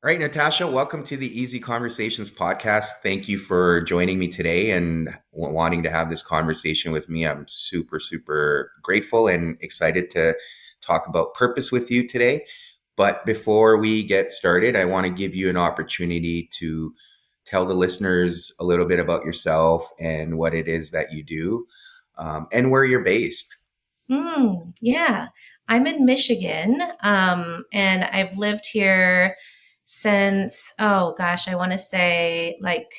All right, Natasha, welcome to the Easy Conversations podcast. Thank you for joining me today and wanting to have this conversation with me. I'm super, super grateful and excited to talk about purpose with you today. But before we get started, I want to give you an opportunity to tell the listeners a little bit about yourself and what it is that you do, and where you're based. Yeah, I'm in Michigan, and I've lived here since, oh gosh, I want to say like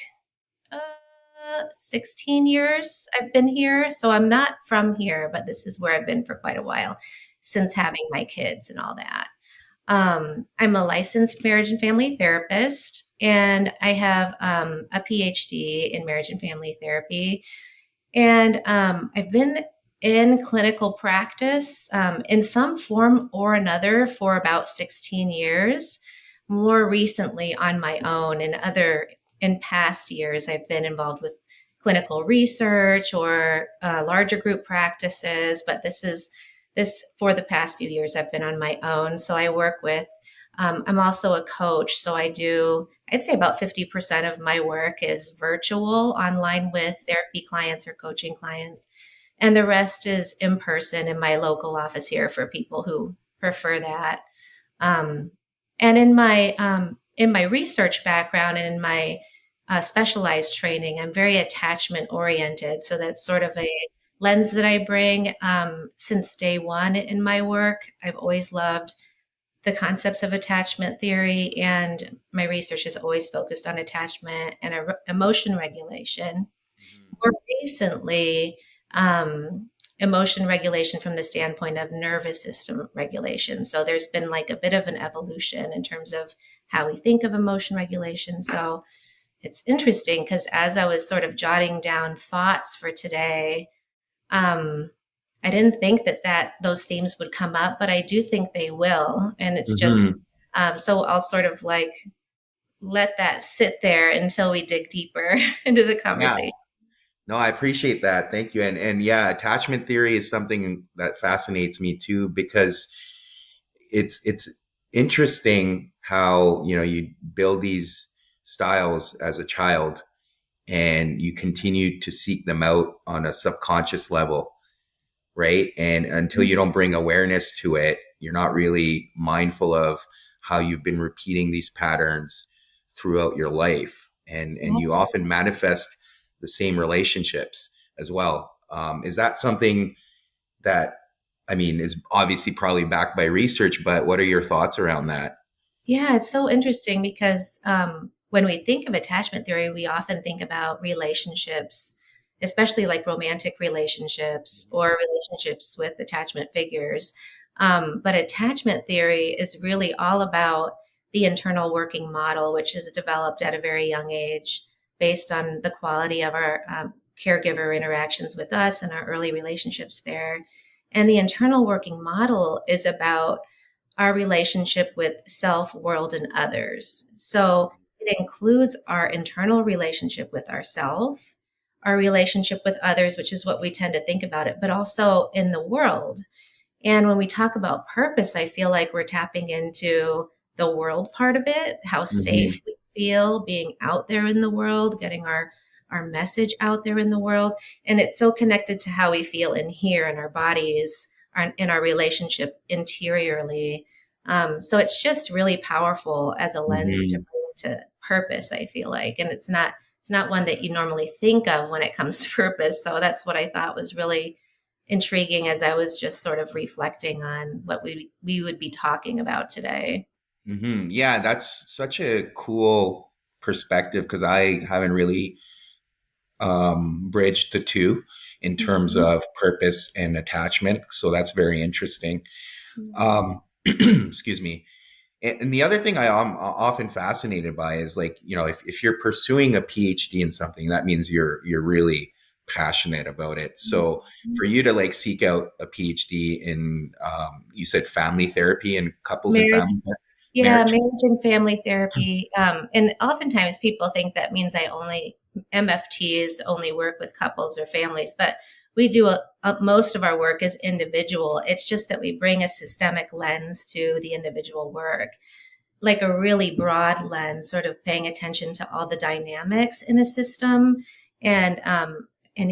16 years I've been here. So I'm not from here, but this is where I've been for quite a while since having my kids and all that. I'm a licensed marriage and family therapist, and I have a PhD in marriage and family therapy. And I've been in clinical practice in some form or another for about 16 years. More recently, on my own, in past years, I've been involved with clinical research or larger group practices. But this for the past few years, I've been on my own. So I work with. I'm also a coach, so I'd say about 50% of my work is virtual online with therapy clients or coaching clients. And the rest is in person in my local office here for people who prefer that. Um, and in my research background and in my specialized training, I'm very attachment oriented. So that's sort of a lens that I bring since day one in my work. I've always loved the concepts of attachment theory, and my research is always focused on attachment and emotion regulation. Mhm. More recently, emotion regulation from the standpoint of nervous system regulation. So there's been like a bit of an evolution in terms of how we think of emotion regulation. So it's interesting because as I was sort of jotting down thoughts for today, um, I didn't think that those themes would come up, but I do think they will. And it's just Mhm. so I'll sort of like let that sit there until we dig deeper into the Yeah. conversation. No, I appreciate that. Thank you. And yeah, attachment theory is something that fascinates me too because it's interesting how, you build these styles as a child and you continue to seek them out on a subconscious level, right? And until you don't bring awareness to it, you're not really mindful of how you've been repeating these patterns throughout your life. And you Absolutely. often manifest the same relationships as well. Is that something that, I mean, is obviously probably backed by research, but what are your thoughts around that? Yeah, it's so interesting because when we think of attachment theory, we often think about relationships, especially like romantic relationships or relationships with attachment figures. But attachment theory is really all about the internal working model, which is developed at a very young age based on the quality of our caregiver interactions with us and our early relationships there. And the internal working model is about our relationship with self, world, and others. So it includes our internal relationship with ourself, our relationship with others, which is what we tend to think about it, but also in the world. And when we talk about purpose, I feel like we're tapping into the world part of it, how Hmm. safe we feel being out there in the world, getting our message out there in the world. And it's so connected to how we feel in here in our bodies, in our relationship interiorly. So it's just really powerful as a lens to Hmm. bring to purpose, I feel like. And it's not one that you normally think of when it comes to purpose. So that's what I thought was really intriguing as I was just sort of reflecting on what we would be talking about today. Hmm. Yeah, that's such a cool perspective because I haven't really bridged the two in terms Mhm. of purpose and attachment. So that's very interesting. Mhm. Um, excuse me. And the other thing I am often fascinated by is like, if you're pursuing a PhD in something, that means you're really passionate about it. So for you to like seek out a PhD in, you said family therapy and couples and Marriage, family yeah, marriage. marriage and family therapy. And oftentimes people think that means I only MFTs only work with couples or families, but we do most of our work is individual. It's just that we bring a systemic lens to the individual work. like a really broad lens, sort of paying attention to all the dynamics in a system. And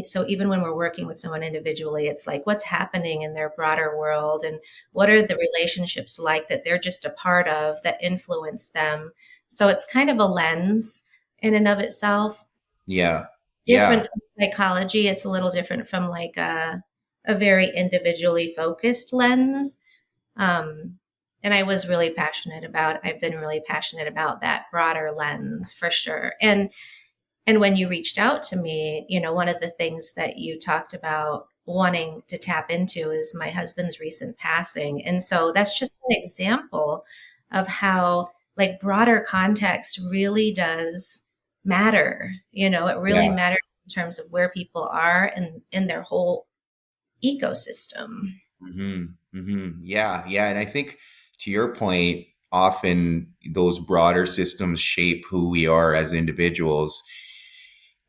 so even when we're working with someone individually, it's like what's happening in their broader world and what are the relationships like that they're just a part of that influence them. So it's kind of a lens in and of itself. Yeah. Different Yeah. from psychology. It's a little different from like a very individually focused lens. Um, and I was really passionate about, I've been really passionate about that broader lens for sure. And when you reached out to me, you know, one of the things that you talked about wanting to tap into is my husband's recent passing. And so that's just an example of how like broader context really does matter. You know, it really Yeah. matters in terms of where people are and in their whole ecosystem. Yeah. Yeah. And I think to your point, often those broader systems shape who we are as individuals.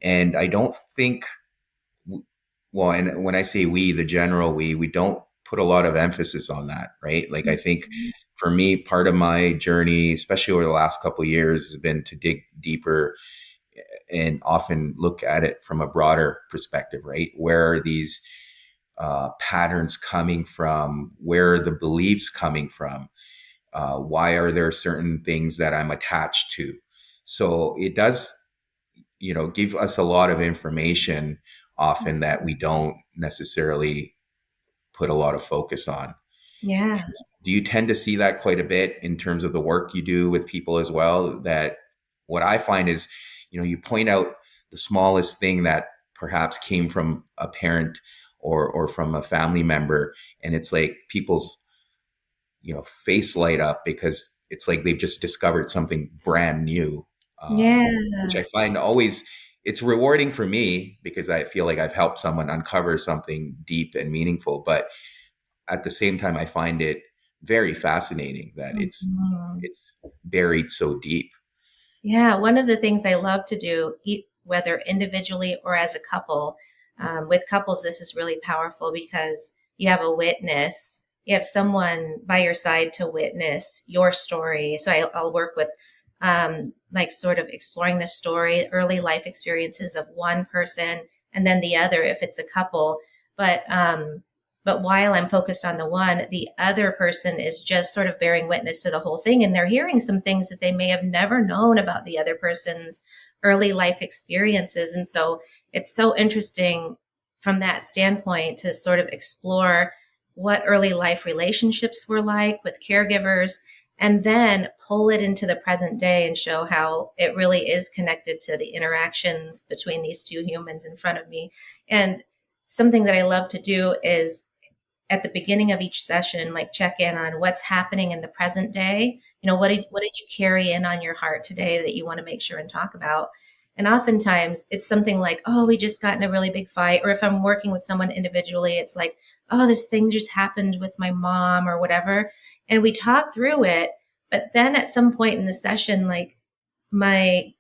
And I don't think, well, and when I say we, the general we don't put a lot of emphasis on that, right? Like I think Mhm. for me, part of my journey, especially over the last couple of years, has been to dig deeper and often look at it from a broader perspective, right? Where are these patterns coming from? Where are the beliefs coming from? Why are there certain things that I'm attached to? So it does, give us a lot of information often that we don't necessarily put a lot of focus on. Yeah. Do you tend to see that quite a bit in terms of the work you do with people as well? That what I find is, you point out the smallest thing that perhaps came from a parent or from a family member, and it's like people's face light up because it's like they've just discovered something brand new, which Yeah. I find always it's rewarding for me because I feel like I've helped someone uncover something deep and meaningful. But at the same time, I find it very fascinating that Mhm. it's buried so deep. Yeah, one of the things I love to do, whether individually or as a couple, with couples, this is really powerful because you have a witness, you have someone by your side to witness your story. So I'll work with like sort of exploring the story, early life experiences of one person, and then the other if it's a couple. But while I'm focused on the one, the other person is just sort of bearing witness to the whole thing. And they're hearing some things that they may have never known about the other person's early life experiences. And so it's so interesting from that standpoint to sort of explore what early life relationships were like with caregivers and then pull it into the present day and show how it really is connected to the interactions between these two humans in front of me. And something that I love to do is at the beginning of each session, like check in on what's happening in the present day. You know, what did you carry in on your heart today that you want to make sure and talk about? And oftentimes it's something like, oh, we just got in a really big fight. Or if I'm working with someone individually, it's like, oh, this thing just happened with my mom or whatever. And we talk through it. But then at some point in the session, like my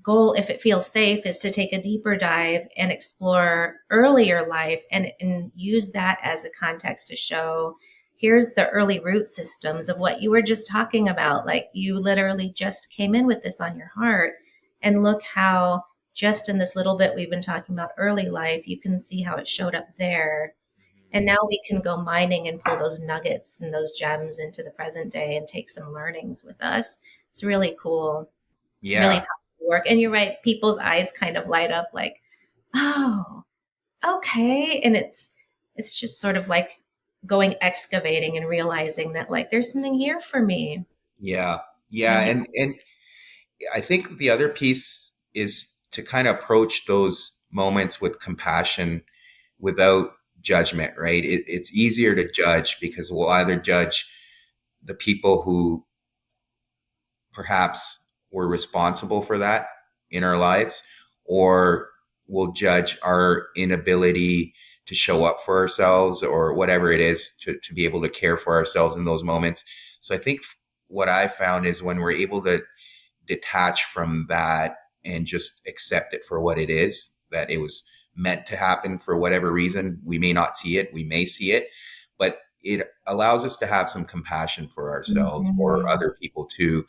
goal, if it feels safe, is to take a deeper dive and explore earlier life and use that as a context to show here's the early root systems of what you were just talking about. Like you literally just came in with this on your heart. And look how just in this little bit we've been talking about early life, you can see how it showed up there. And now we can go mining and pull those nuggets and those gems into the present day and take some learnings with us. It's really cool, really Yeah, powerful work. And you're right, people's eyes kind of light up like, oh, okay. And it's just sort of like going excavating and realizing that like there's something here for me. yeah, yeah, Yeah. and I think the other piece is to kind of approach those moments with compassion without judgment, right? It's easier to judge because we'll either judge the people who perhaps were responsible for that in our lives, or we'll judge our inability to show up for ourselves or whatever it is to be able to care for ourselves in those moments. So I think what I found is when we're able to detach from that and just accept it for what it is, that it was meant to happen for whatever reason. We may not see it, we may see it, but it allows us to have some compassion for ourselves or Mhm. other people too,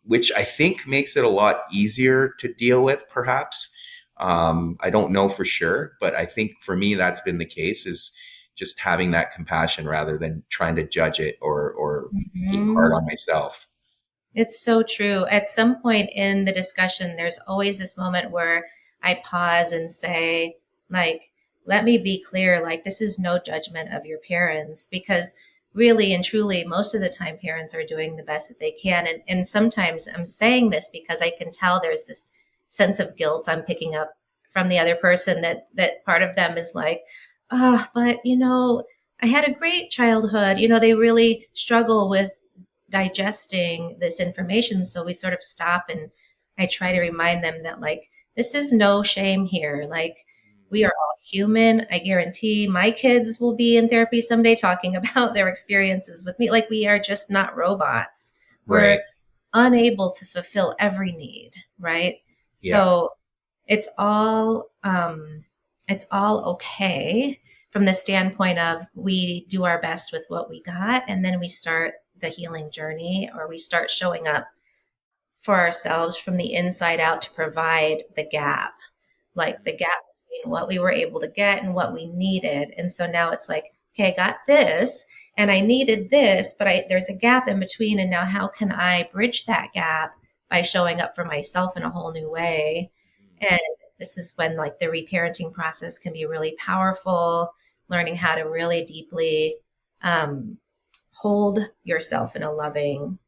which I think makes it a lot easier to deal with, perhaps. I don't know for sure, but I think for me, that's been the case, is just having that compassion rather than trying to judge it or being hard Mhm. on myself. It's so true. At some point in the discussion, there's always this moment where I pause and say, like, let me be clear, like, this is no judgment of your parents, because really and truly, most of the time, parents are doing the best that they can. And sometimes I'm saying this because I can tell there's this sense of guilt I'm picking up from the other person, that part of them is like, oh, but I had a great childhood. They really struggle with digesting this information. So we sort of stop, and I try to remind them that, like, this is no shame here. Like, we are all human. I guarantee my kids will be in therapy someday talking about their experiences with me. Like, we are just not robots. Right. We're unable to fulfill every need, right? Yeah. So it's all okay from the standpoint of we do our best with what we got, and then we start the healing journey, or we start showing up for ourselves from the inside out to provide the gap, like the gap between what we were able to get and what we needed. And so now it's like, okay, I got this and I needed this, but there's a gap in between. And now how can I bridge that gap by showing up for myself in a whole new way? And this is when, like, the reparenting process can be really powerful, learning how to really deeply um, hold yourself in a loving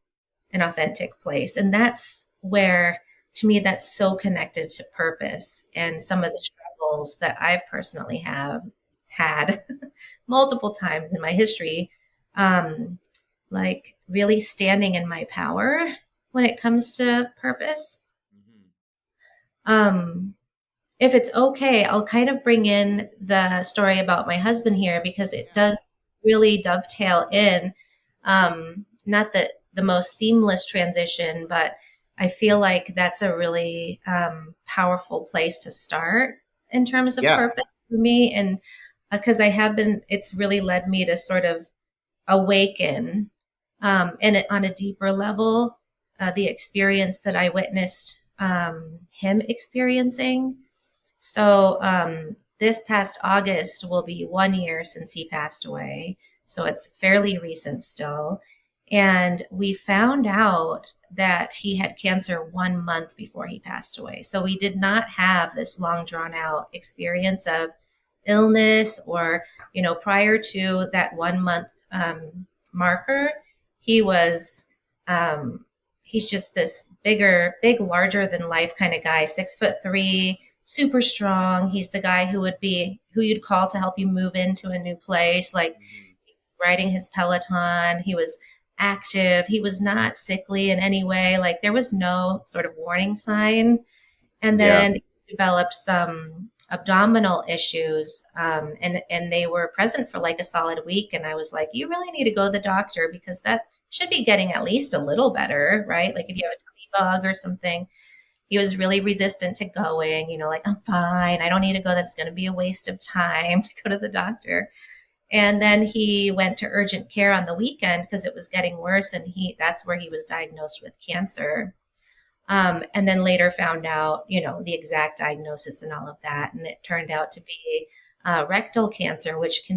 and authentic place. And that's where, to me, that's so connected to purpose and some of the struggles that I've personally have had multiple times in my history. Um, like, really standing in my power when it comes to purpose. Mhm. Um, if it's okay, I'll kind of bring in the story about my husband here, because it Yeah. does really dovetail in. Not the most seamless transition, but I feel like that's a really powerful place to start in terms of Yeah. purpose for me. And because it's really led me to sort of awaken, and on a deeper level, the experience that I witnessed him experiencing. So this past August will be 1 year since he passed away. So it's fairly recent still. And we found out that he had cancer 1 month before he passed away. So we did not have this long drawn out experience of illness, or, prior to that 1 month marker, he was, he's just this larger than life kind of guy, 6'3", super strong. He's the guy who you'd call to help you move into a new place, like Mhm. riding his Peloton. He was active. He was not sickly in any way. Like, there was no sort of warning sign. And Yeah. then he developed some abdominal issues, and they were present for like a solid week. And I was like, you really need to go to the doctor, because that should be getting at least a little better, right? Like, if you have a tummy bug or something. He was really resistant to going, like, I'm fine. I don't need to go. That's going to be a waste of time to go to the doctor. And then he went to urgent care on the weekend because it was getting worse. And that's where he was diagnosed with cancer. And then later found out, the exact diagnosis and all of that. And it turned out to be rectal cancer, which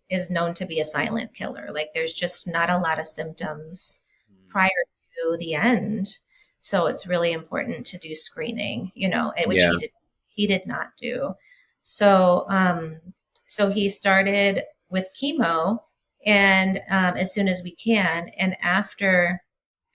is known to be a silent killer. Like, there's just not a lot of symptoms Mhm. prior to the end. So it's really important to do screening, which Yeah. he did not do. So, so he started with chemo, and as soon as we can. And after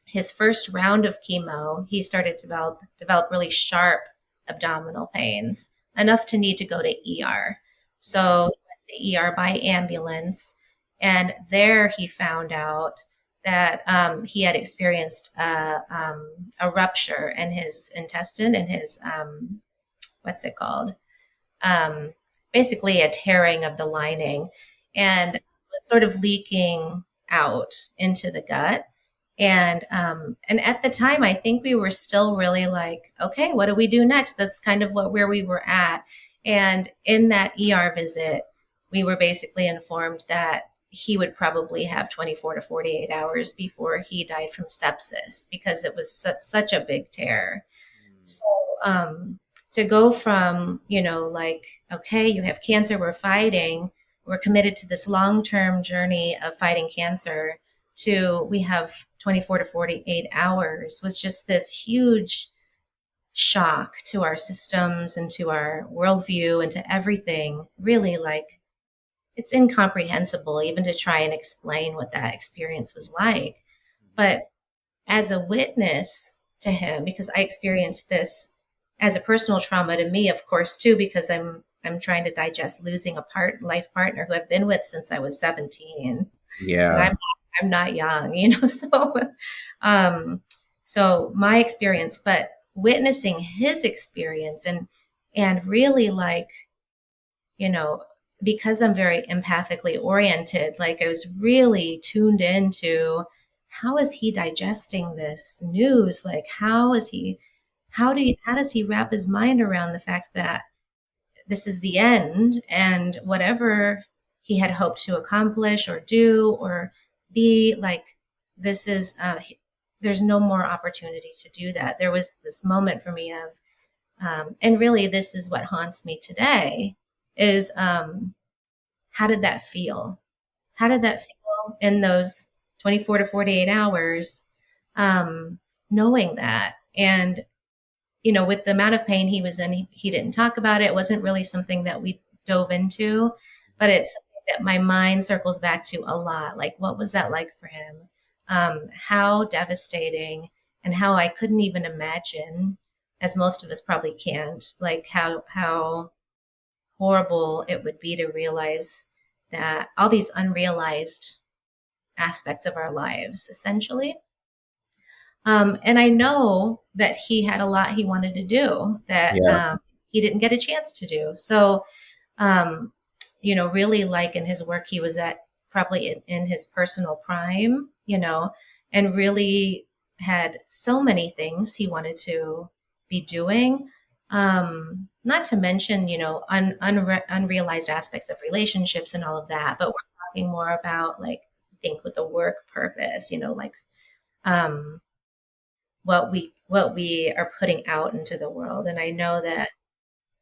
his first round of chemo, he started to develop really sharp abdominal pains, enough to need to go to ER. Mhm. So he went to ER by ambulance, and there he found out that he had experienced a rupture in his intestine, and his what's it called? Um, Basically a tearing of the lining, and was sort of leaking out into the gut. And at the time, I think we were still really like, okay, what do we do next? That's kind of where we were at. And in that ER visit, we were basically informed that he would probably have 24 to 48 hours before he died from sepsis because it was such a big tear. So um, to go from, like, okay, you have cancer, we're fighting, we're committed to this long term journey of fighting cancer, to we have 24 to 48 hours was just this huge shock to our systems and to our worldview and to everything. Really, like, it's incomprehensible even to try and explain what that experience was like. But as a witness to him, because I experienced this as a personal trauma to me, of course, too, because I'm trying to digest losing a life partner who I've been with since I was 17, and Yeah. I'm not young, so um so my experience, but witnessing his experience and really, like, you know, because I'm very empathically oriented, like I was really tuned into how is he digesting this news? Like, how does he wrap his mind around the fact that this is the end, and whatever he had hoped to accomplish or do or be, like, this is, there's no more opportunity to do that. There was this moment for me of, and really this is what haunts me today, is how did that feel? How did that feel in those 24 to 48 hours, um, knowing that? And, with the amount of pain he was in, he didn't talk about it. It wasn't really something that we dove into, but it's something that my mind circles back to a lot. Like, what was that like for him? How devastating, and how I couldn't even imagine, as most of us probably can't, like how horrible it would be to realize that all these unrealized aspects of our lives, essentially. And I know that he had a lot he wanted to do that Yeah. he didn't get a chance to do. So, um, really, like, in his work, he was at probably in his personal prime, and really had so many things he wanted to be doing. Not to mention, unrealized aspects of relationships and all of that. But we're talking more about, like, I think with the work purpose, like, um, what we are putting out into the world. And I know that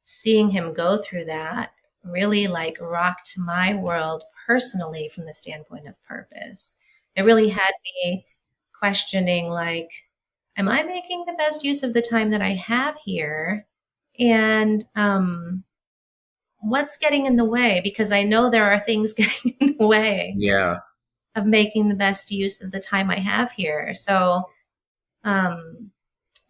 seeing him go through that really, like, rocked my world personally from the standpoint of purpose. It really had me questioning, like, am I making the best use of the time that I have here? And what's getting in the way? Because I know there are things getting in the way Yeah. of making the best use of the time I have here. So, um,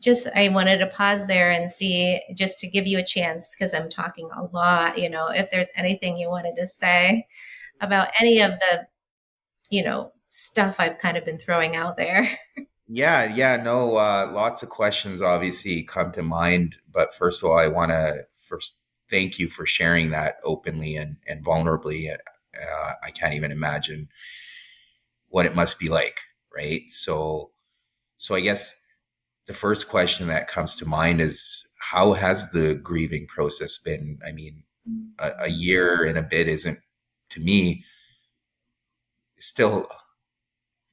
just I wanted to pause there and see, just to give you a chance, because I'm talking a lot, if there's anything you wanted to say about any of the, stuff I've kind of been throwing out there. Yeah, yeah, no, lots of questions obviously come to mind, but first of all, I want to first thank you for sharing that openly and vulnerably. I can't even imagine what it must be like, right? So I guess the first question that comes to mind is how has the grieving process been? I mean, a year and a bit isn't, to me, still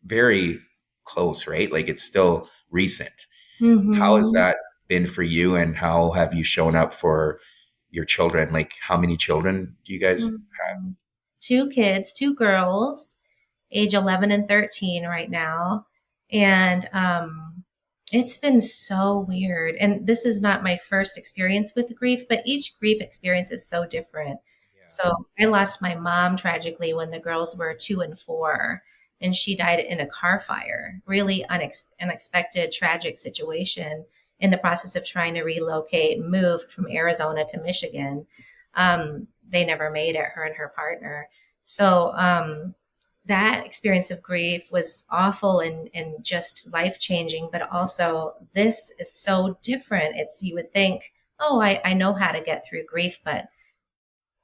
very close, right? Like it's still recent. How has Mm-hmm. that been for you, and how have you shown up for your children? Like, how many children do you guys have? Mhm. Two kids, two girls, age 11 and 13 right now. And it's been so weird. And this is not my first experience with grief, but each grief experience is so different. Yeah. So I lost my mom tragically when the girls were 2 and 4, and she died in a car fire. Really unexpected, tragic situation in the process of trying to relocate, move from Arizona to Michigan. They never made it, her and her partner. So that experience of grief was awful and just life changing, but also this is so different. It's, you would think, oh, I know how to get through grief, but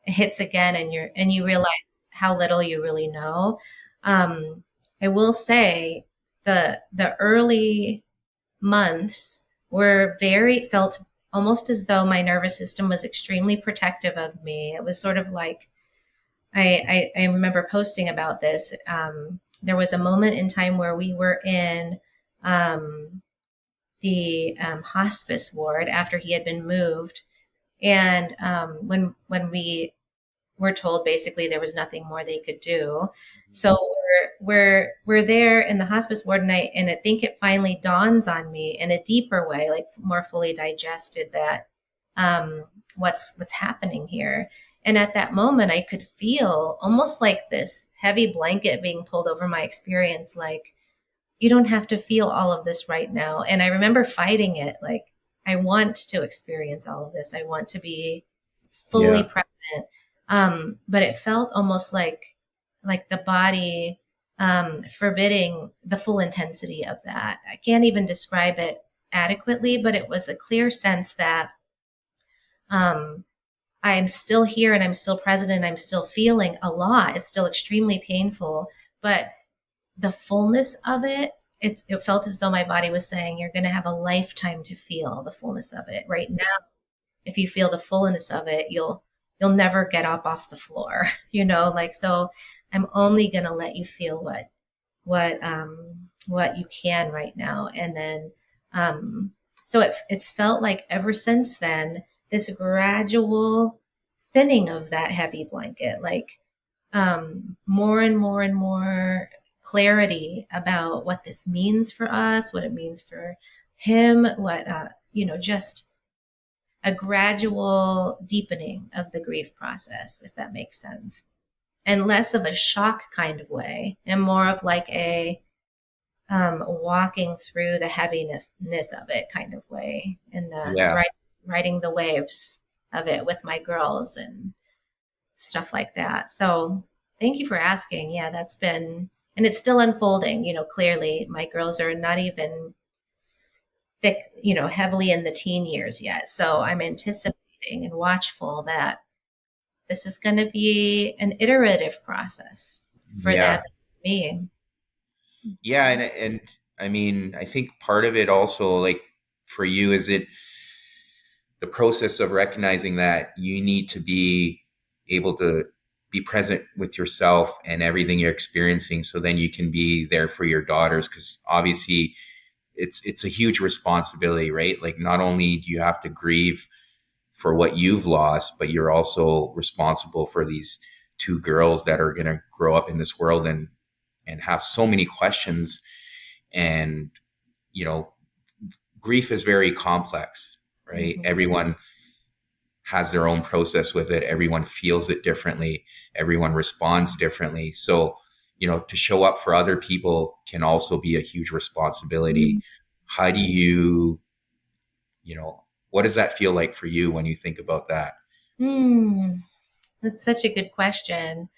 it hits again, and you realize how little you really know. Um, I will say the early months were very felt almost as though my nervous system was extremely protective of me. It was sort of like I remember posting about this. There was a moment in time where we were in um, the hospice ward after he had been moved, and when we were told basically there was nothing more they could do. So we're there in the hospice ward, and I think it finally dawns on me in a deeper way, like more fully digested, that um, what's happening here. And at that moment, I could feel almost like this heavy blanket being pulled over my experience, like you don't have to feel all of this right now. And I remember fighting it, like I want to experience all of this. I want to be fully Yeah. present. But it felt almost like the body forbidding the full intensity of that. I can't even describe it adequately, but it was a clear sense that um, I'm still here and I'm still present and I'm still feeling a lot. It's still extremely painful, but the fullness of it, it felt as though my body was saying, you're going to have a lifetime to feel the fullness of it. Right now, if you feel the fullness of it, you'll never get up off the floor, like, so I'm only going to let you feel what you can right now. And then, so it's felt like ever since then, this gradual thinning of that heavy blanket, like more and more and more clarity about what this means for us, what it means for him, just a gradual deepening of the grief process, if that makes sense. And less of a shock kind of way, and more of like a walking through the heaviness of it kind of way, and Yeah. riding the waves of it with my girls and stuff like that. So thank you for asking. Yeah, and it's still unfolding. Clearly, my girls are not even thick, heavily in the teen years yet. So I'm anticipating and watchful that this is going to be an iterative process for them Yeah. and me. Yeah. And I mean, I think part of it also, like for you, is it the process of recognizing that you need to be able to be present with yourself and everything you're experiencing so then you can be there for your daughters, because obviously it's a huge responsibility, right? Like not only do you have to grieve for what you've lost, but you're also responsible for these two girls that are going to grow up in this world and have so many questions. And you know, grief is very complex, right? Mm-hmm. Everyone has their own process with it. Everyone feels it differently. Everyone responds differently. So, to show up for other people can also be a huge responsibility. How do what does that feel like for you when you think about that? Mm, that's such a good question.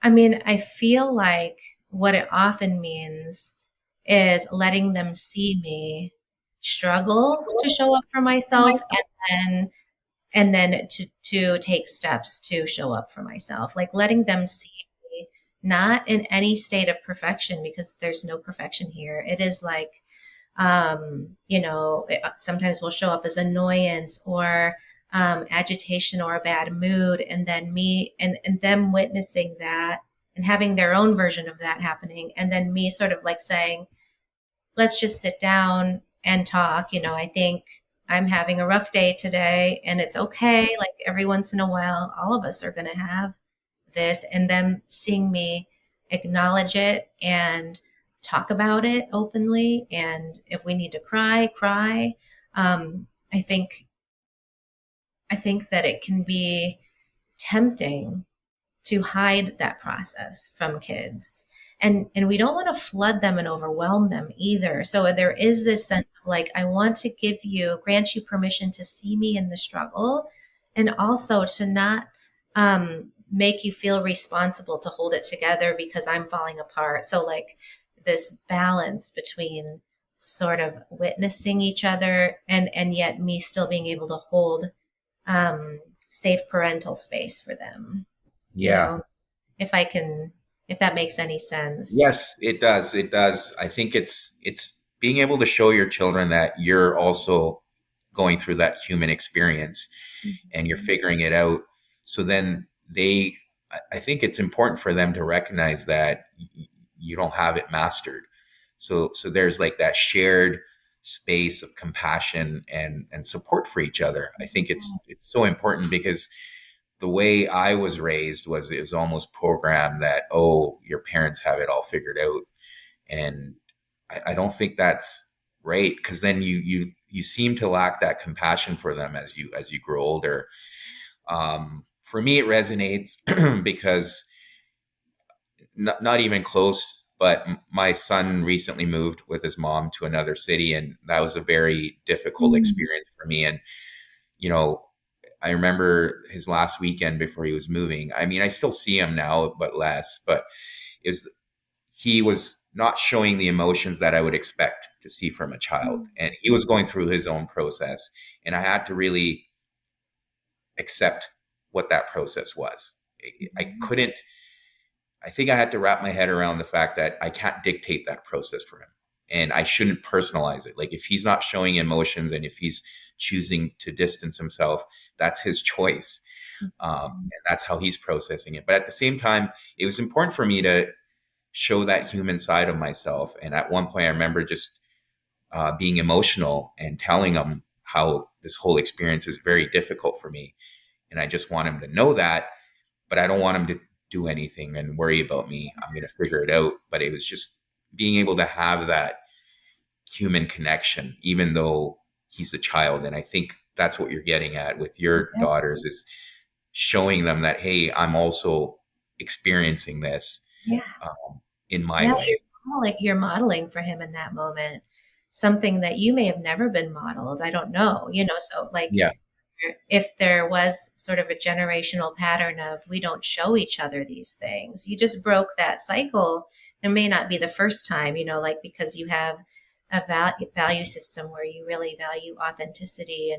I mean, I feel like what it often means is letting them see me struggle to show up for myself, and then to take steps to show up for myself, like letting them see me not in any state of perfection, because there's no perfection here. It is like sometimes will show up as annoyance or agitation or a bad mood, and then me and them witnessing that and having their own version of that happening, and then me sort of like saying, let's just sit down and talk. I think I'm having a rough day today, and it's okay. Like every once in a while, all of us are going to have this, and them seeing me acknowledge it and talk about it openly. And if we need to cry, cry. Um, I think I think that it can be tempting to hide that process from kids. And we don't want to flood them and overwhelm them either. So there is this sense of like, I want to grant you permission to see me in the struggle, and also to not make you feel responsible to hold it together because I'm falling apart. So like this balance between sort of witnessing each other, and yet me still being able to hold um, safe parental space for them, you Yeah. know, if I can, if that makes any sense. Yes, it does. It does. I think it's being able to show your children that you're also going through that human experience and you're Mhm. figuring it out. So then they, I think it's important for them to recognize that you don't have it mastered. So there's like that shared space of compassion and support for each other. I think it's so important because the way I was raised was it was almost programmed that, oh, your parents have it all figured out. And I don't think that's right, because then you seem to lack that compassion for them as you grow older. For me, it resonates because not even close, but my son recently moved with his mom to another city, and that was a very difficult Mm, experience for me. And you know, I remember his last weekend before he was moving. I mean, I still see him now, but less. But is he was not showing the emotions that I would expect to see from a child, mm, and he was going through his own process, and I had to really accept what that process was. I couldn't. I think I had to wrap my head around the fact that I can't dictate that process for him, and I shouldn't personalize it. Like if he's not showing emotions and if he's choosing to distance himself, that's his choice, and that's how he's processing it. But at the same time, it was important for me to show that human side of myself. And at one point, I remember just being emotional and telling him how this whole experience is very difficult for me, and I just want him to know that, but I don't want him to do anything and worry about me. I'm going to figure it out. But it was just being able to have that human connection, even though he's a child. And I think that's what you're getting at with your yeah, daughters, is showing them that, hey, I'm also experiencing this yeah, in my yeah. way. You're modeling for him in that moment something that you may have never been modeled. I don't know, so like Yeah. if there was sort of a generational pattern of we don't show each other these things, you just broke that cycle. It may not be the first time, like because you have a value system where you really value authenticity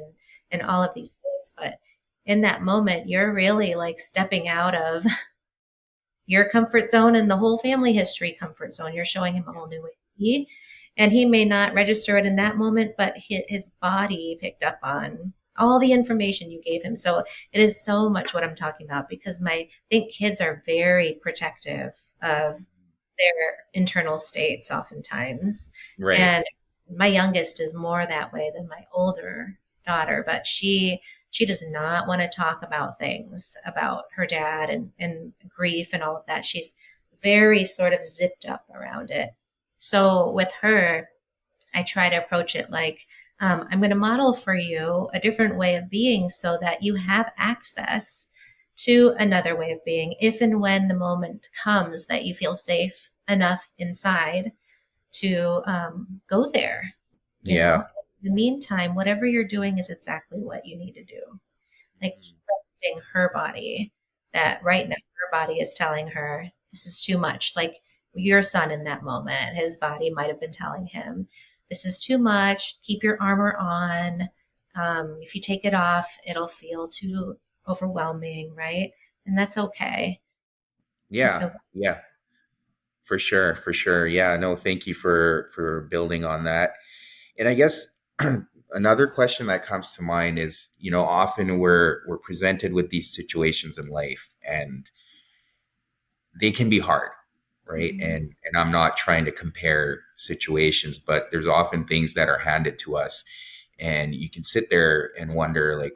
and all of these things. But in that moment, you're really like stepping out of your comfort zone and the whole family history comfort zone. You're showing him a whole new way to be. And he may not register it in that moment, but his body picked up on all the information you gave him. So it is so much what I'm talking about because I think kids are very protective of their internal states oftentimes. Right. And my youngest is more that way than my older daughter, but she does not want to talk about things about her dad and grief and all of that. She's very sort of zipped up around it. So with her, I try to approach it like, I'm going to model for you a different way of being so that you have access to another way of being if and when the moment comes that you feel safe enough inside to go there. Yeah. In the meantime, whatever you're doing is exactly what you need to do. Like trusting her body that right now her body is telling her this is too much. Like your son in that moment, his body might have been telling him, this is too much. Keep your armor on. If you take it off, it'll feel too overwhelming, right? And that's okay. It's Yeah. okay. Yeah. For sure. For sure. Yeah. No, thank you for building on that. And I guess another question that comes to mind is, often we're presented with these situations in life, and they can be hard, right? Mhm. And I'm not trying to compare situations, but there's often things that are handed to us, and you can sit there and wonder, like,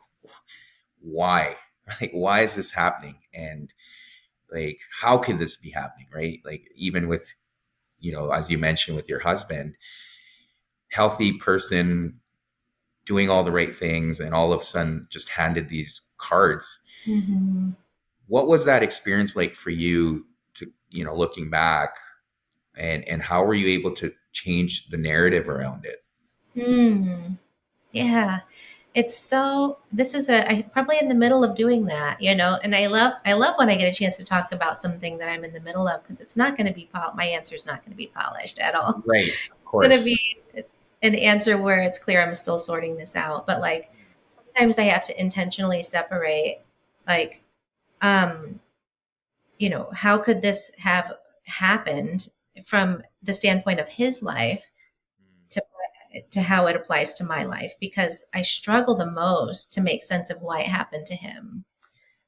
why? Like, why is this happening? And like, how can this be happening, right? Like, even with, as you mentioned with your husband, healthy person doing all the right things, and all of a sudden just handed these cards. Mhm. What was that experience like for you, to, looking back, and how were you able to change the narrative around it? Hmm. Yeah. It's so this is I probably in the middle of doing that, and I love when I get a chance to talk about something that I'm in the middle of because it's not going to be my answer is not going to be polished at all. Right. Of It's going to course. be an answer where it's clear I'm still sorting this out, but like sometimes I have to intentionally separate like um how could this have happened from the standpoint of his life to how it applies to my life because I struggle the most to make sense of why it happened to him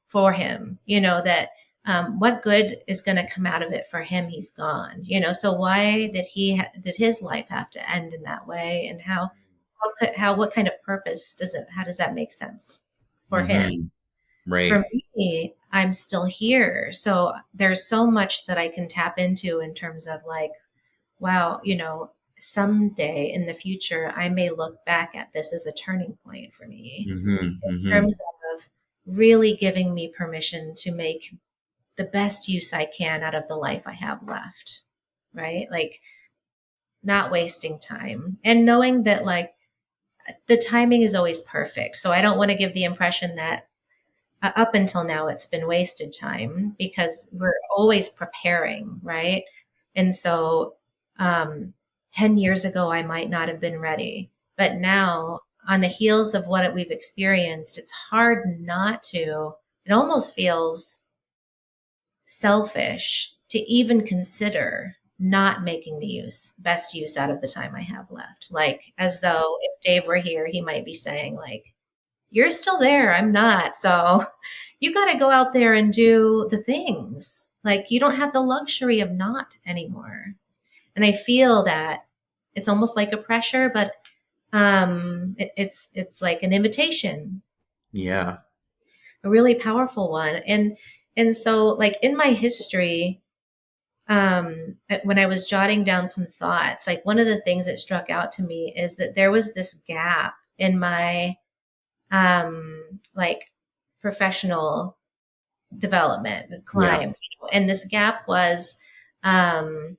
for him. That what good is going to come out of it for him? He's gone, so why did did his life have to end in that way? And what kind of purpose how does that make sense for him? Hmm. For Right. me, I'm still here. So there's so much that I can tap into in terms of like, wow, someday in the future, I may look back at this as a turning point for me Hmm. in Hmm. terms of really giving me permission to make the best use I can out of the life I have left, right? Like not wasting time and knowing that like the timing is always perfect. So I don't want to give the impression that up until now it's been wasted time because we're always preparing, right? And so 10 years ago I might not have been ready, but now on the heels of what we've experienced, it's hard not to. It almost feels selfish to even consider not making the best use out of the time I have left. Like as though if Dave were here, he might be saying like, you're still there. I'm not. So you got to go out there and do the things. Like you don't have the luxury of not anymore. And I feel that it's almost like a pressure, but it's like an invitation, Yeah. a really powerful one. And so like in my history, when I was jotting down some thoughts, like one of the things that struck out to me is that there was this gap in my like professional development Yeah. climb, and this gap was um,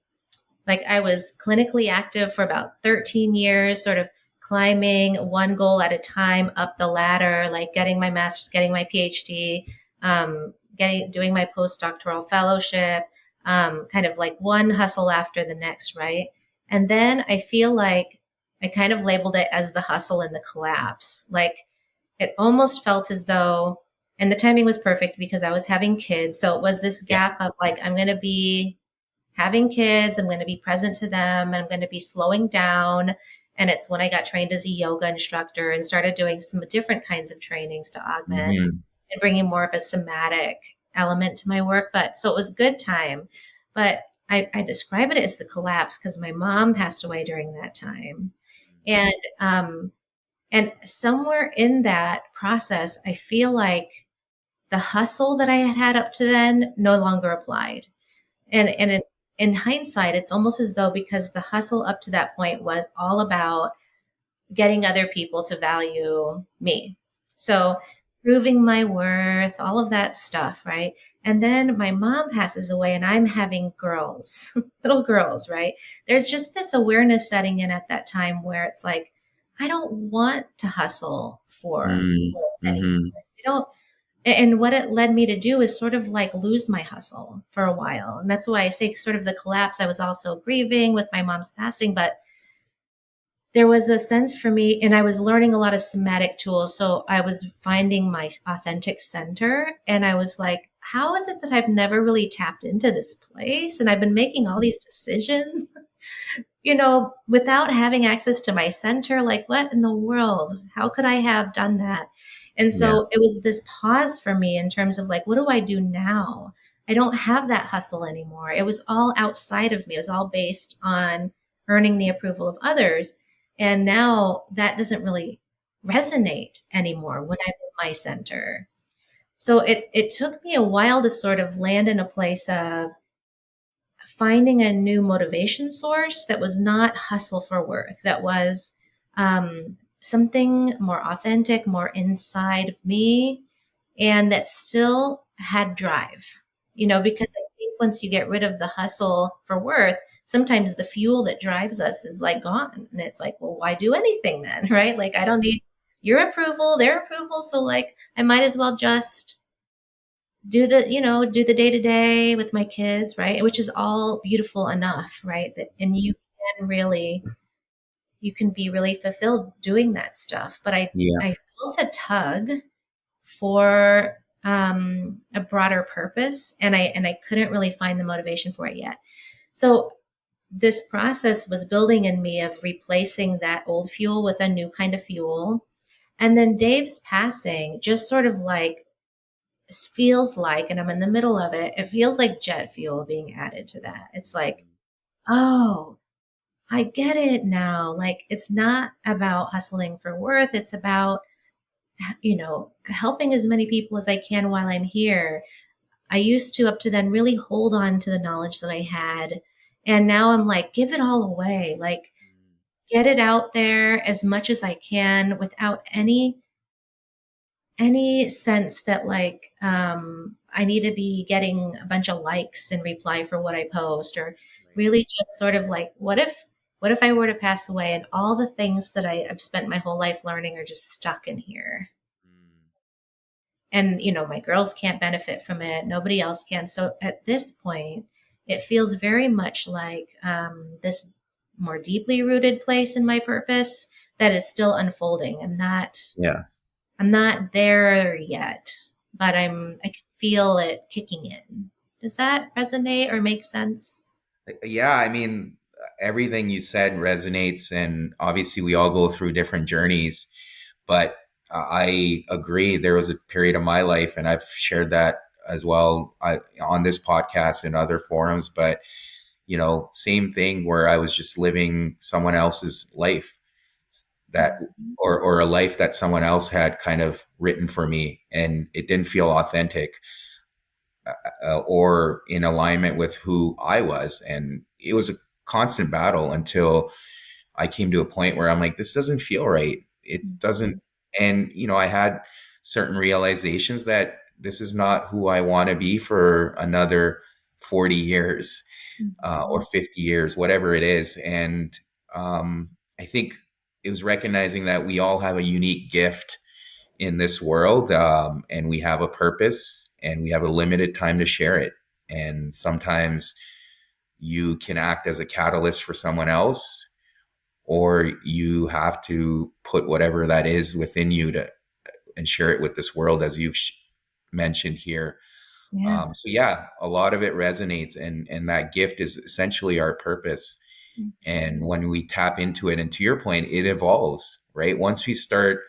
like I was clinically active for about 13 years, sort of climbing one goal at a time up the ladder, like getting my master's, getting my PhD, doing my postdoctoral fellowship, kind of like one hustle after the next, right? And then I feel like I kind of labeled it as the hustle and the collapse. Like it almost felt as though, and the timing was perfect because I was having kids. So it was this Yeah. gap of like, I'm going to be having kids, I'm going to be present to them, and I'm going to be slowing down. And it's when I got trained as a yoga instructor and started doing some different kinds of trainings to augment Hmm. and bringing more of a somatic element to my work. But so it was good time. But I describe it as the collapse because my mom passed away during that time. And and somewhere in that process, I feel like the hustle that I had had up to then no longer applied. And in hindsight, it's almost as though because the hustle up to that point was all about getting other people to value me. So proving my worth, all of that stuff, right? And then my mom passes away and I'm having girls, little girls, right? There's just this awareness setting in at that time where it's like, I don't want to hustle for anymore. Hmm. I don't, and what it led me to do is sort of like lose my hustle for a while. And that's why I say sort of the collapse. I was also grieving with my mom's passing, but there was a sense for me, and I was learning a lot of somatic tools. So I was finding my authentic center, and I was like, how is it that I've never really tapped into this place? And I've been making all these decisions, without having access to my center. Like, what in the world? How could I have done that? And Yeah. so it was this pause for me in terms of like, what do I do now? I don't have that hustle anymore. It was all outside of me. It was all based on earning the approval of others. And now that doesn't really resonate anymore when I'm in my center. So it took me a while to sort of land in a place of finding a new motivation source that was not hustle for worth, that was something more authentic, more inside of me, and that still had drive. Because I think once you get rid of the hustle for worth, sometimes the fuel that drives us is like gone. And it's like, well, why do anything then? Right? Like, I don't need your approval, their approval. So, like, I might as well just do the day to day with my kids, right? Which is all beautiful enough, right? And you can be really fulfilled doing that stuff. But Yeah. I felt a tug for a broader purpose, and I couldn't really find the motivation for it yet. So this process was building in me of replacing that old fuel with a new kind of fuel. And then Dave's passing just sort of like feels like, and I'm in the middle of it, it feels like jet fuel being added to that. It's like, oh, I get it now. Like, it's not about hustling for worth. It's about, helping as many people as I can while I'm here. I used to, up to then, really hold on to the knowledge that I had. And now I'm like, give it all away. Like, get it out there as much as I can without any sense that like I need to be getting a bunch of likes in reply for what I post, or Right. really just sort of like, what if I were to pass away and all the things that I've spent my whole life learning are just stuck in here? Mm. And my girls can't benefit from it. Nobody else can. So at this point, it feels very much like this more deeply rooted place in my purpose that is still unfolding. Yeah. I'm not there yet, but I can feel it kicking in. Does that resonate or make sense? Yeah, I mean, everything you said resonates, and obviously we all go through different journeys. But I agree. There was a period of my life, and I've shared that as well on this podcast and other forums. But same thing where I was just living someone else's life that, Mhm. or a life that someone else had kind of written for me, and it didn't feel authentic or in alignment with who I was. And it was a constant battle until I came to a point where I'm like, this doesn't feel right. It doesn't. Mhm. And, I had certain realizations that this is not who I want to be for another 40 years or Mhm. 50 years, whatever it is. And I think it was recognizing that we all have a unique gift in this world, and we have a purpose and we have a limited time to share it. And sometimes you can act as a catalyst for someone else, or you have to put whatever that is within you to and share it with this world, as you've mentioned here. Yeah. So yeah, a lot of it resonates, and that gift is essentially our purpose. And Mhm. when we tap into it, and to your point, it evolves, right? Once we start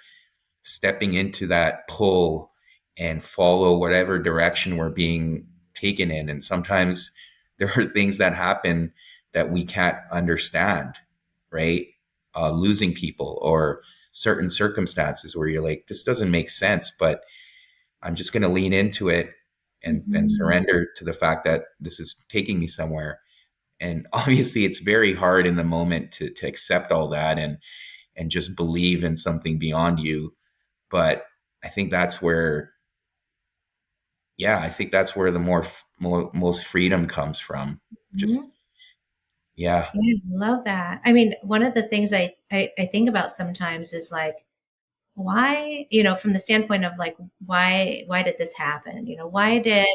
stepping into that pull and follow whatever direction we're being taken in. And sometimes there are things that happen that we can't understand, right? Losing people or certain circumstances where you're like, this doesn't make sense, but I'm just going to lean into it and Mhm. surrender to the fact that this is taking me somewhere. And obviously, it's very hard in the moment to accept all that and just believe in something beyond you. But I think that's where, yeah, I think that's where the most freedom comes from. Just, Mhm. yeah. Yeah, love that. I mean, one of the things I think about sometimes is like, why, from the standpoint of like, why did this happen? Why did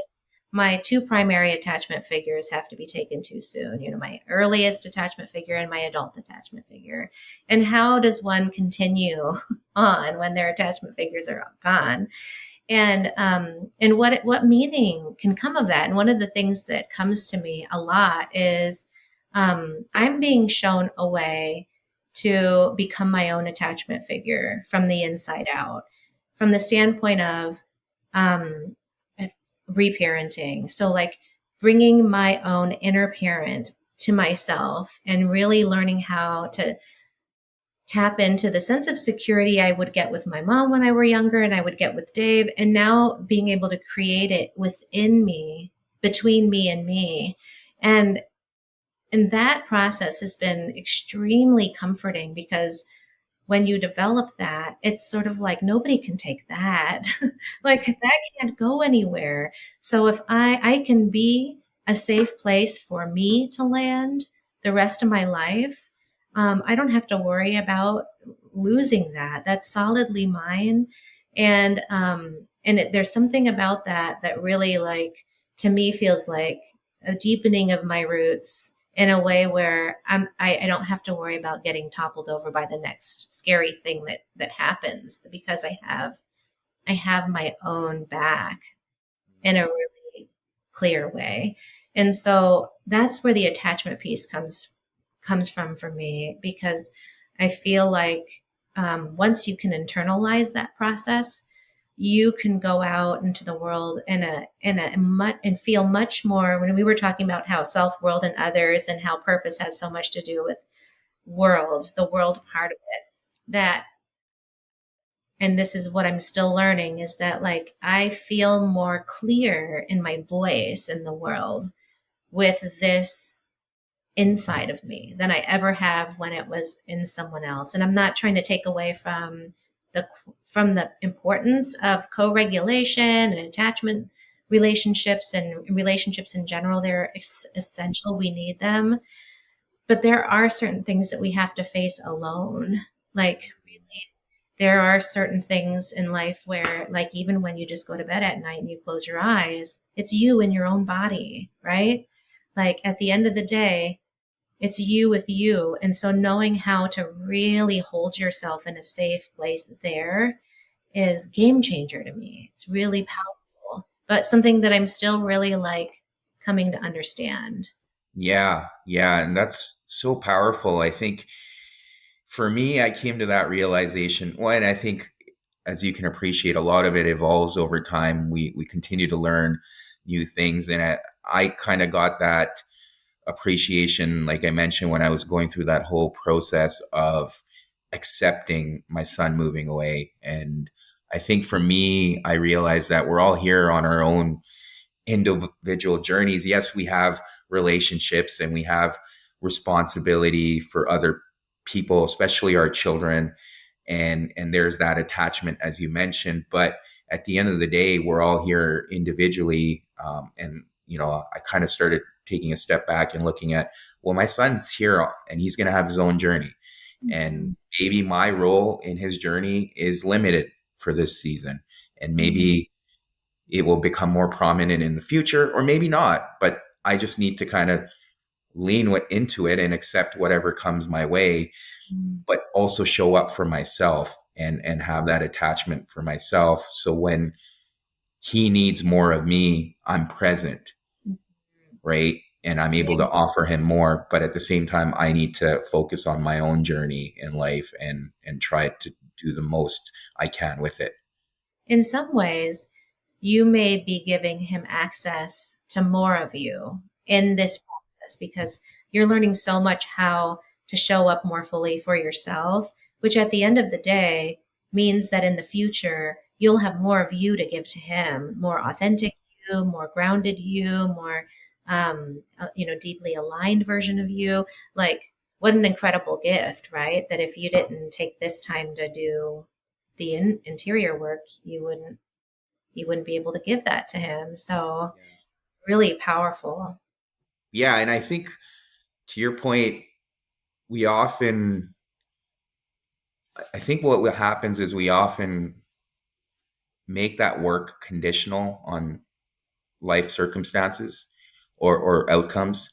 my two primary attachment figures have to be taken too soon? My earliest attachment figure and my adult attachment figure. And how does one continue on when their attachment figures are gone? And what meaning can come of that? And one of the things that comes to me a lot is I'm being shown a way to become my own attachment figure from the inside out, from the standpoint of um, reparenting. So, like bringing my own inner parent to myself and really learning how to tap into the sense of security I would get with my mom when I were younger and I would get with Dave, and now being able to create it within me, between me and me. And and that process has been extremely comforting because when you develop that, it's sort of like nobody can take that. Like that can't go anywhere. So if I can be a safe place for me to land the rest of my life, I don't have to worry about losing that. That's solidly mine. There's something about that that really like to me feels like a deepening of my roots in a way where I don't have to worry about getting toppled over by the next scary thing that happens because I have my own back in a really clear way. And so that's where the attachment piece comes from for me because I feel like once you can internalize that process, you can go out into the world and feel much more. When we were talking about how self, world, and others, and how purpose has so much to do with the world part of it, that, and this is what I'm still learning, is that like I feel more clear in my voice in the world with this inside of me than I ever have when it was in someone else. And I'm not trying to take away the the importance of co-regulation and attachment relationships and relationships in general. They're essential. We need them. But there are certain things that we have to face alone. Like, really, there are certain things in life where, like, even when you just go to bed at night and you close your eyes, it's you in your own body, right? Like, at the end of the day, it's you with you. And so knowing how to really hold yourself in a safe place there is game changer to me. It's really powerful, but something that I'm still really like coming to understand. Yeah, yeah, and that's so powerful. I think for me, I came to that realization. Well, and I think, as you can appreciate, a lot of it evolves over time. We continue to learn new things, and I kind of got that appreciation, like I mentioned, when I was going through that whole process of accepting my son moving away. And I think for me, I realized that we're all here on our own individual journeys. Yes, we have relationships and we have responsibility for other people, especially our children, and there's that attachment, as you mentioned. But at the end of the day, we're all here individually. And I kind of started taking a step back and looking at, well, my son's here and he's going to have his own journey, and Mhm. maybe my role in his journey is limited for this season, and Mhm. maybe it will become more prominent in the future, or maybe not. But I just need to kind of lean into it and accept whatever comes my way, but also show up for myself and have that attachment for myself. So when he needs more of me, I'm present, right? And I'm able to offer him more. But at the same time, I need to focus on my own journey in life and try to do the most I can with it. In some ways, you may be giving him access to more of you in this process because you're learning so much how to show up more fully for yourself, which at the end of the day means that in the future, you'll have more of you to give to him, more authentic you, more grounded you, more, deeply aligned version of you. Like, what an incredible gift, right? That if you didn't take this time to do the interior work, you wouldn't be able to give that to him. So it's really powerful. Yeah. And I think, to your point, we often, I think what happens is we often make that work conditional on life circumstances or outcomes.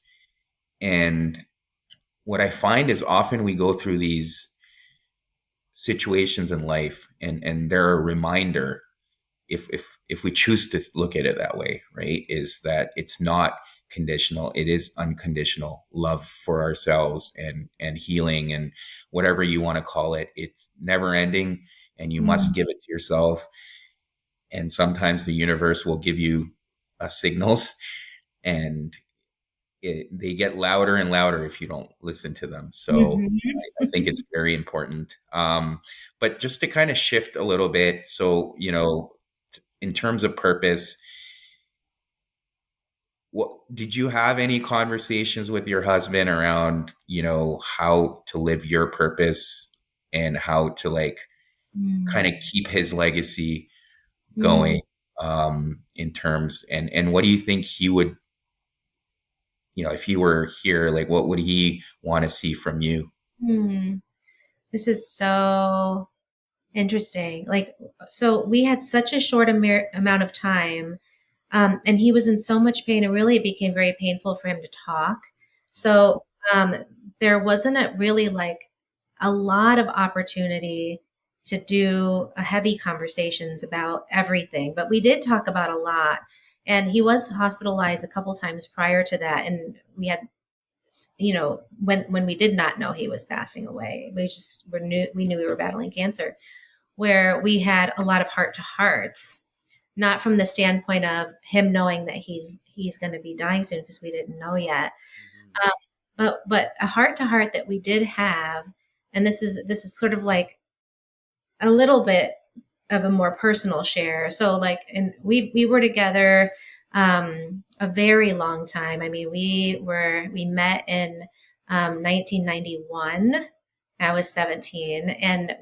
And what I find is often we go through these situations in life, and they're a reminder, if we choose to look at it that way, right, is that it's not conditional. It is unconditional love for ourselves and healing and whatever you want to call it. It's never ending, and you must Mm. give it to yourself. And sometimes the universe will give you signals, and they get louder and louder if you don't listen to them. So Mhm. I think it's very important. But just to kind of shift a little bit, so in terms of purpose, what did you have any conversations with your husband around, how to live your purpose and how to like kind of Mm. keep his legacy Mm. going, in terms, and what do you think he would, if he were here, like what would he want to see from you? Mm. This is so interesting. Like, so we had such a short amount of time, and he was in so much pain. It really became very painful for him to talk. So there wasn't a really like a lot of opportunity to do a heavy conversations about everything, but we did talk about a lot. And he was hospitalized a couple times prior to that, and we had, when we did not know he was passing away, we knew we were battling cancer. where we had a lot of heart to hearts, not from the standpoint of him knowing that he's going to be dying soon because we didn't know yet, Mhm. um, but a heart to heart that we did have, and this is sort of like a little bit of a more personal share. So like, and we were together a very long time. I mean, we met in 1991. I was 17, and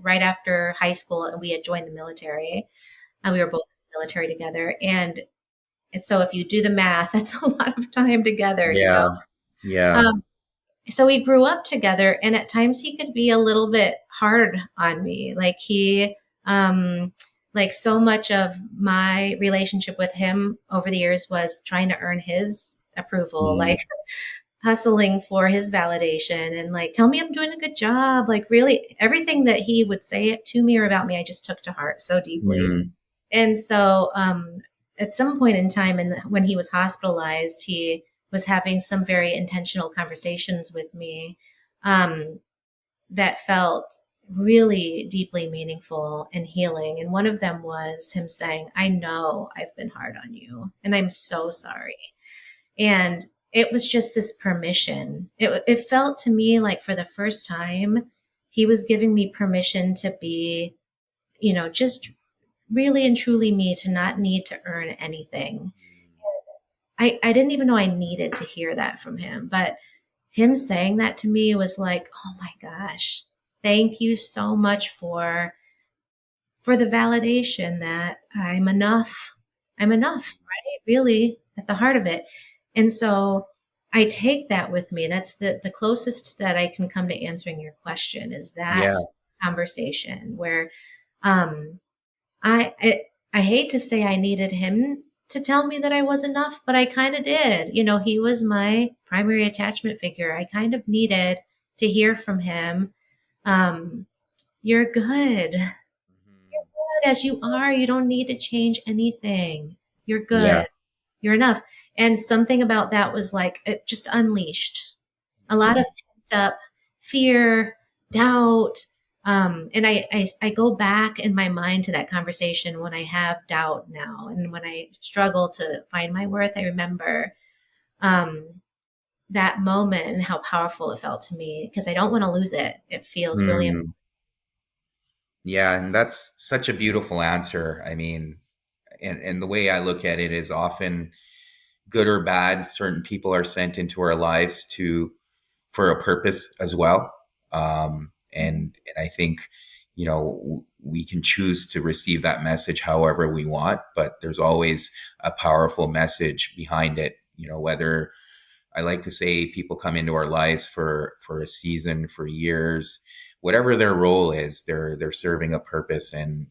right after high school, and we had joined the military, and we were both in the military together. And so if you do the math, that's a lot of time together, you know. Yeah. Yeah. Um, so we grew up together, and at times he could be a little bit hard on me. Um like so much of my relationship with him over the years was trying to earn his approval, Mm. like hustling for his validation, and like, tell me I'm doing a good job. Like, really, everything that he would say to me or about me, I just took to heart so deeply. Mm. And so, at some point in time, when he was hospitalized, he was having some very intentional conversations with me, um, that felt really deeply meaningful and healing. And one of them was him saying, I know I've been hard on you, and I'm so sorry. And it was just this permission. It felt to me like for the first time, he was giving me permission to be, just really and truly me, to not need to earn anything. I didn't even know I needed to hear that from him. But him saying that to me was like, oh my gosh, thank you so much for the validation that I'm enough. I'm enough, right? Really, at the heart of it. And so I take that with me. That's the closest that I can come to answering your question, is that Yeah. conversation where um, I hate to say I needed him to tell me that I was enough, but I kind of did. He was my primary attachment figure. I kind of needed to hear from him. Um, you're good Mhm. as you are. You don't need to change anything. You're Yeah. good. You're enough. And something about that was like, it just unleashed a lot of pent up fear, doubt. And I go back in my mind to that conversation when I have doubt now. And when I struggle to find my worth, I remember um, that moment and how powerful it felt to me, because I don't want to lose it. It feels really Mm. Yeah, and that's such a beautiful answer. I mean, and the way I look at it is often good or bad, certain people are sent into our lives to for a purpose as well. And I think, we can choose to receive that message however we want, but there's always a powerful message behind it. Whether I like to say people come into our lives for a season, for years, whatever their role is, they're serving a purpose, and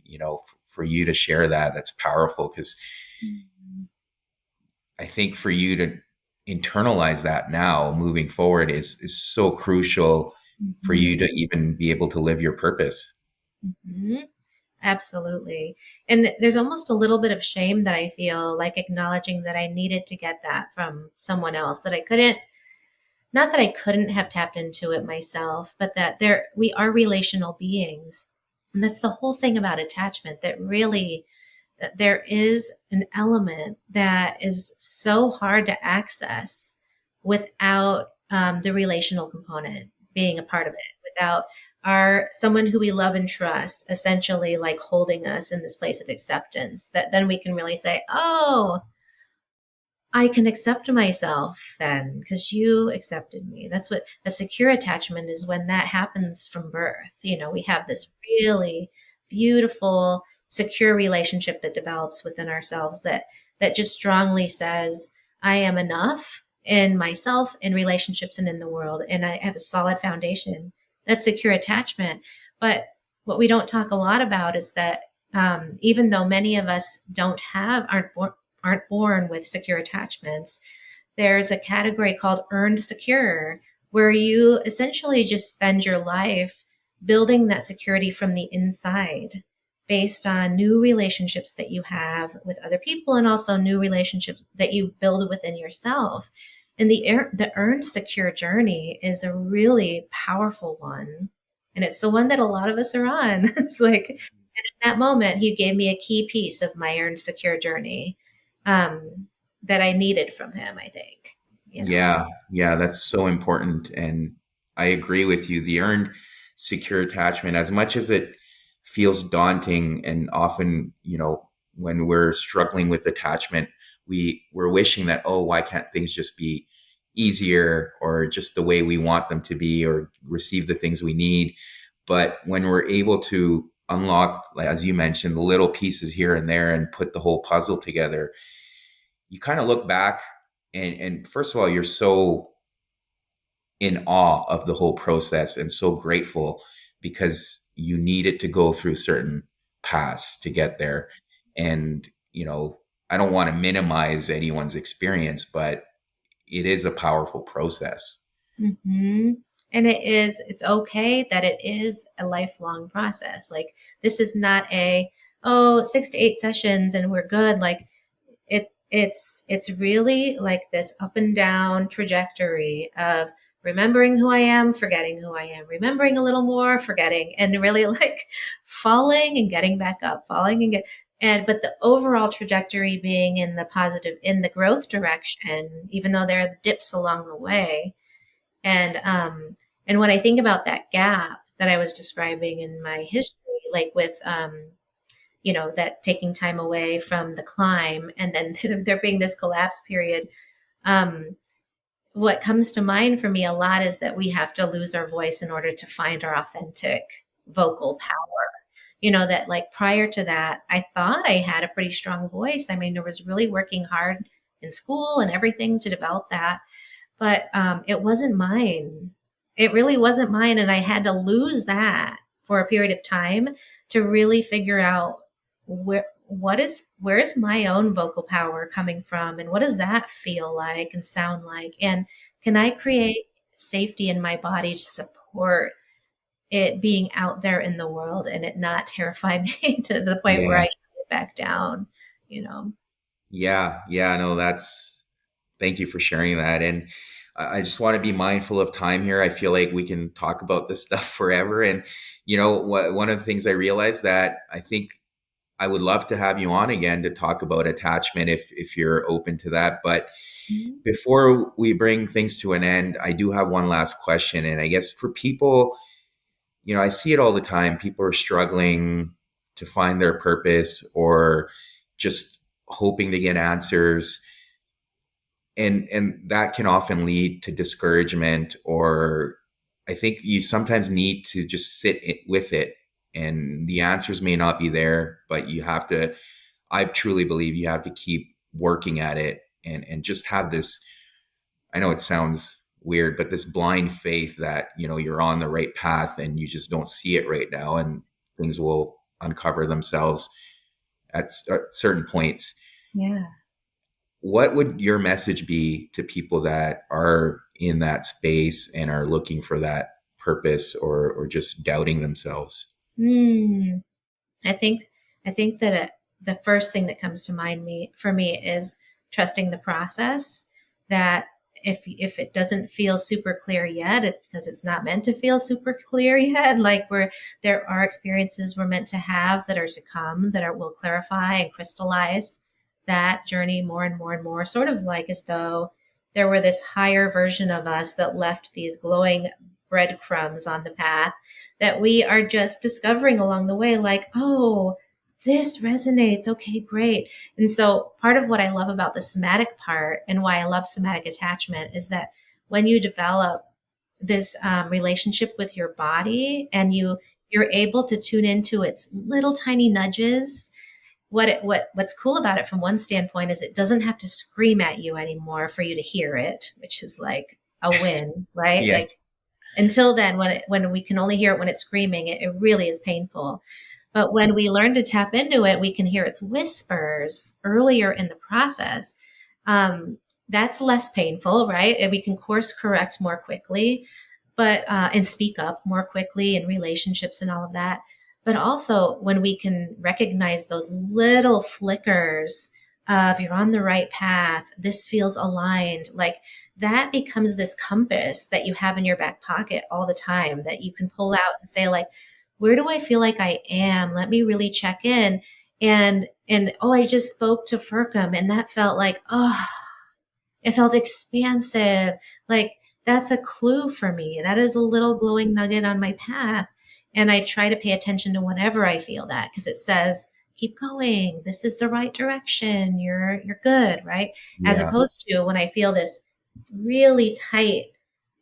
for you to share that, that's powerful because important. I think for you to internalize that now moving forward is so crucial for you to Mhm. even be able to live your purpose. Mhm. Absolutely. And there's almost a little bit of shame that I feel, like acknowledging that I needed to get that from someone else, that I couldn't, not that I couldn't have tapped into it myself, but that we are relational beings. And that's the whole thing about attachment, that really there is an element that is so hard to access without the relational component being a part of it, without our someone who we love and trust essentially like holding us in this place of acceptance, that then we can really say, oh, I can accept myself then because you accepted me. That's what a secure attachment is, when that happens from birth. We have this really beautiful, secure relationship that develops within ourselves, that just strongly says, I am enough in myself, in relationships, and in the world. And I have a solid foundation. That's secure attachment. But what we don't talk a lot about is that even though many of us aren't born with secure attachments, there's a category called earned secure, where you essentially just spend your life building that security from the inside based on new relationships that you have with other people, and also new relationships that you build within yourself. And the earned secure journey is a really powerful one. And it's the one that a lot of us are on. It's like, and in that moment, he gave me a key piece of my earned secure journey, that I needed from him, I think, you know. Yeah, yeah, that's so important. And I agree with you. The earned secure attachment, as much as it feels daunting, and often, when we're struggling with attachment, we're wishing that, oh, why can't things just be easier, or just the way we want them to be, or receive the things we need. But when we're able to unlock, like, as you mentioned, the little pieces here and there and put the whole puzzle together, you kind of look back, and first of all, you're so in awe of the whole process and so grateful, because you needed to go through certain paths to get there. And, I don't want to minimize anyone's experience, but it is a powerful process. Hmm. And it's okay that it is a lifelong process. Like, this is not oh, 6 to 8 sessions and we're good. Like, it's really like this up and down trajectory of remembering who I am, forgetting who I am, remembering a little more, forgetting, and really like falling and getting back up, falling and get and but the overall trajectory being in the positive, in the growth direction, even though there are dips along the way. And when I think about that gap that I was describing in my history, like with that taking time away from the climb and then there being this collapse period, um, what comes to mind for me a lot is that we have to lose our voice in order to find our authentic vocal power. That like prior to that, I thought I had a pretty strong voice. I mean, I was really working hard in school and everything to develop that, but it wasn't mine. It really wasn't mine. And I had to lose that for a period of time to really figure out where's my own vocal power coming from, and what does that feel like and sound like, and can I create safety in my body to support it being out there in the world and it not terrify me to the point where I Yeah. shut it back down, you know. Yeah. Yeah. No, thank you for sharing that. And I just want to be mindful of time here. I feel like we can talk about this stuff forever. And, one of the things I realized, that I think I would love to have you on again to talk about attachment, if you're open to that. But Mhm. before we bring things to an end, I do have one last question. And I guess for people, I see it all the time. People are struggling to find their purpose, or just hoping to get answers. And that can often lead to discouragement, or I think you sometimes need to just with it, and the answers may not be there, but I truly believe you have to keep working at it, and just have this, I know it sounds weird, but this blind faith that, you're on the right path, and you just don't see it right now, and things will uncover themselves at certain points. Yeah. What would your message be to people that are in that space and are looking for that purpose, or just doubting themselves? Hmm. I think I think that the first thing that comes to mind me for me is trusting the process. That if it doesn't feel super clear yet, it's because it's not meant to feel super clear yet. Like, there are experiences we're meant to have that are to come, that will clarify and crystallize that journey more and more and more. Sort of like as though there were this higher version of us that left these glowing breadcrumbs on the path that we are just discovering along the way, like, oh, this resonates. Okay, great. And so part of what I love about the somatic part and why I love somatic attachment is that when you develop this relationship with your body and you're able to tune into its little tiny nudges, what's cool about it from one standpoint is it doesn't have to scream at you anymore for you to hear it, which is like a win, right? Like, Yes. until then, when we can only hear it when it's screaming, it really is painful. But when we learn to tap into it, we can hear its whispers earlier in the process. Um, that's less painful, right? And we can course correct more quickly, but and speak up more quickly in relationships and all of that. But also when we can recognize those little flickers of you're on the right path, this feels aligned. Like that becomes this compass that you have in your back pocket all the time that you can pull out and say, like, where do I feel like I am? Let me really check in. And oh, I just spoke to Firkham and that felt like, oh, it felt expansive. Like that's a clue for me. That is a little glowing nugget on my path. And I try to pay attention to whenever I feel that because it says, keep going. This is the right direction. You're good, right? As Yeah. opposed to when I feel this really tight,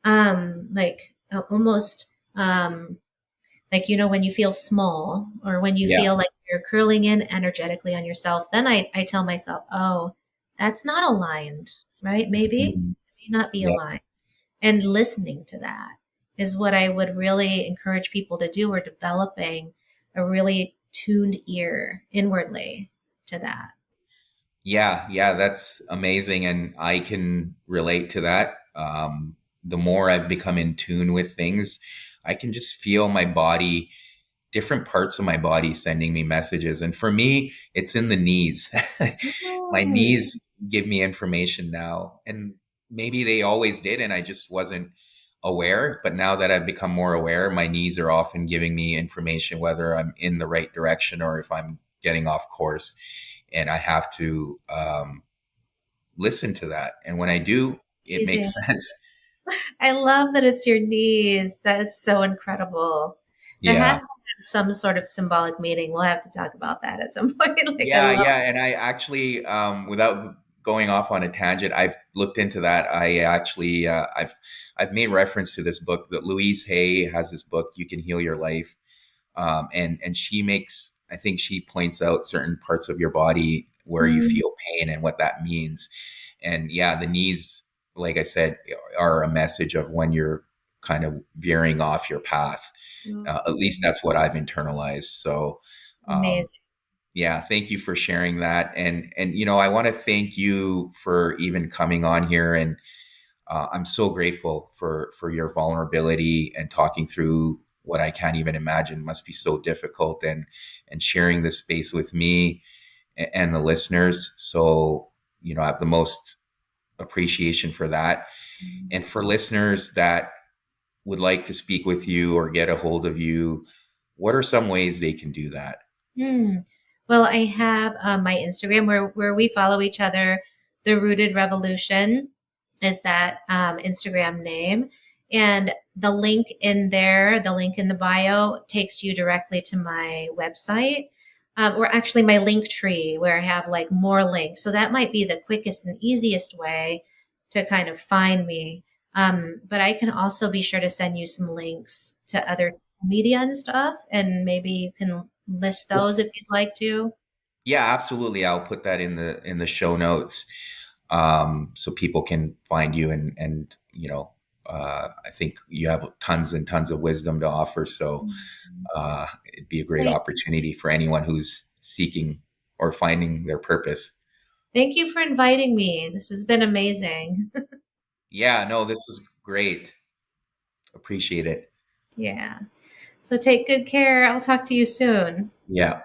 like almost like when you feel small or when you Yeah. feel like you're curling in energetically on yourself, then I tell myself, oh, that's not aligned, right? Maybe Mhm. it may not be Yeah. aligned. And listening to that is what I would really encourage people to do, or developing a really tuned ear inwardly to that. Yeah, yeah, that's amazing, and I can relate to that. The more I've become in tune with things, I can just feel my body, different parts of my body sending me messages. And for me, it's in the knees. My Mm, knees give me information now, and maybe they always did, and I just wasn't aware. But now that I've become more aware, my knees are often giving me information whether I'm in the right direction or if I'm getting off course, and I have to listen to that. And when I do, it amazing. makes sense. I love that it's your knees. That is so incredible. That has Yeah. to have some sort of symbolic meaning. We'll have to talk about that at some point. Like I Yeah, love. yeah. And I actually, without going off on a tangent, I've looked into that. I actually, I've made reference to this book that Louise Hay has. This book, "You Can Heal Your Life," and she makes. I think she points out certain parts of your body where you Mm, feel pain and what that means. And yeah, the knees, like I said, are a message of when you're kind of veering off your path. At least mm, that's what I've internalized. So, um, amazing. yeah, thank you for sharing that. And I want to thank you for even coming on here. And I'm so grateful for your vulnerability and talking through what I can't even imagine must be so difficult, and sharing this space with me and the listeners. So, I have the most appreciation for that. And for listeners that would like to speak with you or get a hold of you, what are some ways they can do that? Hmm. Well, I have my Instagram where we follow each other. The Rooted Revolution is that Instagram name, and the link in there, the link in the bio, takes you directly to my website, or actually my link tree where I have like more links. So that might be the quickest and easiest way to kind of find me. But I can also be sure to send you some links to other social media and stuff, and maybe you can list those if you'd like to. Yeah, absolutely. I'll put that in the show notes, so people can find you. And I think you have tons and tons of wisdom to offer. So it'd be a great Thank, opportunity for anyone who's seeking or finding their purpose. thank you for inviting me. This has been amazing. Yeah, no, this was great. Appreciate it. Yeah. So take good care. I'll talk to you soon. Yeah.